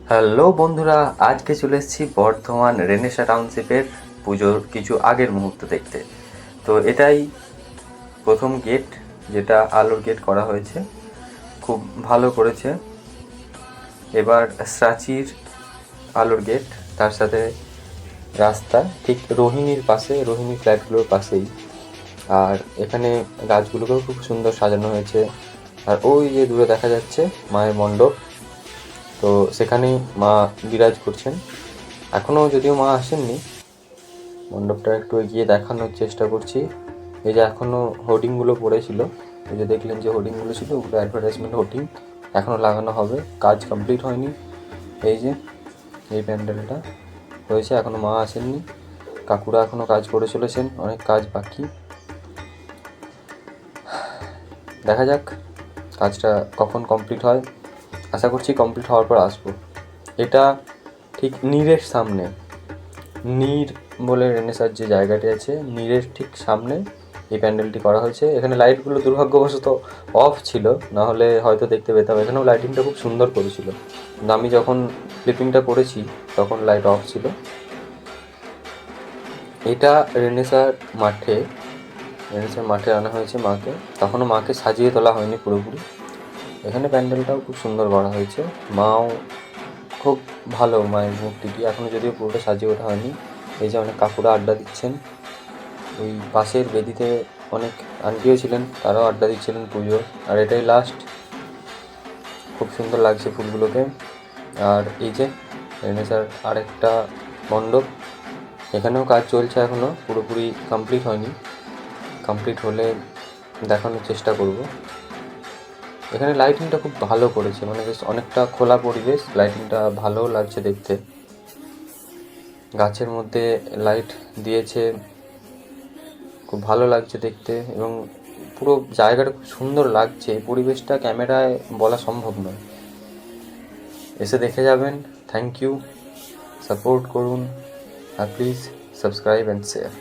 Hello বন্ধুরা, আজকে চলে এসেছি বর্ধমান রেনেসা টাউনশিপের পুজোর কিছু আগের মুহূর্ত দেখতে। তো এটাই প্রথম গেট, যেটা আলোর গেট করা হয়েছে, খুব ভালো করেছে। এবার সাচির আলোর গেট, তার সাথে রাস্তা ঠিক রোহিণীর পাশে, রোহিণী ফ্ল্যাটগুলোর পাশেই। আর এখানে গাছগুলোকেও খুব সুন্দর সাজানো হয়েছে। আর ওই যে দূরে দেখা যাচ্ছে মায়ের মণ্ডপ, তো সেখানেই মা বিরাজ করছেন। এখনও যদিও মা আসেননি, মণ্ডপটা একটু এগিয়ে দেখানোর চেষ্টা করছি। এই যে এখনও হোর্ডিংগুলো পড়েছিল, এই যে দেখলেন যে হোর্ডিংগুলো ছিল, ওগুলো অ্যাডভার্টাইজমেন্ট হোর্ডিং, এখনও লাগানো হবে, কাজ কমপ্লিট হয়নি। এই যে এই প্যান্ডেলটা হয়েছে, এখনও মা আসেননি, কাকুরা এখনও কাজ করে চলেছেন, অনেক কাজ বাকি। দেখা যাক কাজটা কখন কমপ্লিট হয়, আশা করছি কমপ্লিট হওয়ার পর আসবো। এটা ঠিক নীরের সামনে, নীর বলে রেনেসার যে জায়গাটি আছে, নীরের ঠিক সামনে এই প্যান্ডেলটি করা হয়েছে। এখানে লাইটগুলো দুর্ভাগ্যবশত অফ ছিল, না হলে হয়তো দেখতে পেতাম। এখানেও লাইটিংটা খুব সুন্দর করেছিল, কিন্তু আমি যখন ক্লিপিংটা করেছি তখন লাইট অফ ছিল। এটা রেনেসার মাঠে আনা হয়েছে মাকে, তখনও মাকে সাজিয়ে তোলা হয়নি পুরোপুরি। এখানে প্যান্ডেলটাও খুব সুন্দর করা হয়েছে, মাও খুব ভালো, মায়ের মূর্তিটি এখনও যদিও পুরোটা সাজিয়ে ওঠা হয়নি। এই যে অনেক কাকুরা আড্ডা দিচ্ছেন, ওই পাশের বেদিতে অনেক আন্টিও ছিলেন, তারাও আড্ডা দিচ্ছিলেন পুজো। আর এটাই লাস্ট, খুব সুন্দর লাগছে ফুলগুলোকে। আর এই যে রেনেসার আরেকটা মণ্ডপ, এখানেও কাজ চলছে, এখনও পুরোপুরি কমপ্লিট হয়নি, কমপ্লিট হলে দেখানোর চেষ্টা করব। এখানে লাইটিংটা খুব ভালো করেছে, মানে বেশ অনেকটা খোলা পরিবেশ, লাইটিংটা ভালোও লাগছে দেখতে। গাছের মধ্যে লাইট দিয়েছে, খুব ভালো লাগছে দেখতে, এবং পুরো জায়গাটা খুব সুন্দর লাগছে। এই পরিবেশটা ক্যামেরায় বলা সম্ভব নয়, এসে দেখে যাবেন। থ্যাংক ইউ, সাপোর্ট করুন, আর প্লিজ সাবস্ক্রাইব অ্যান্ড শেয়ার।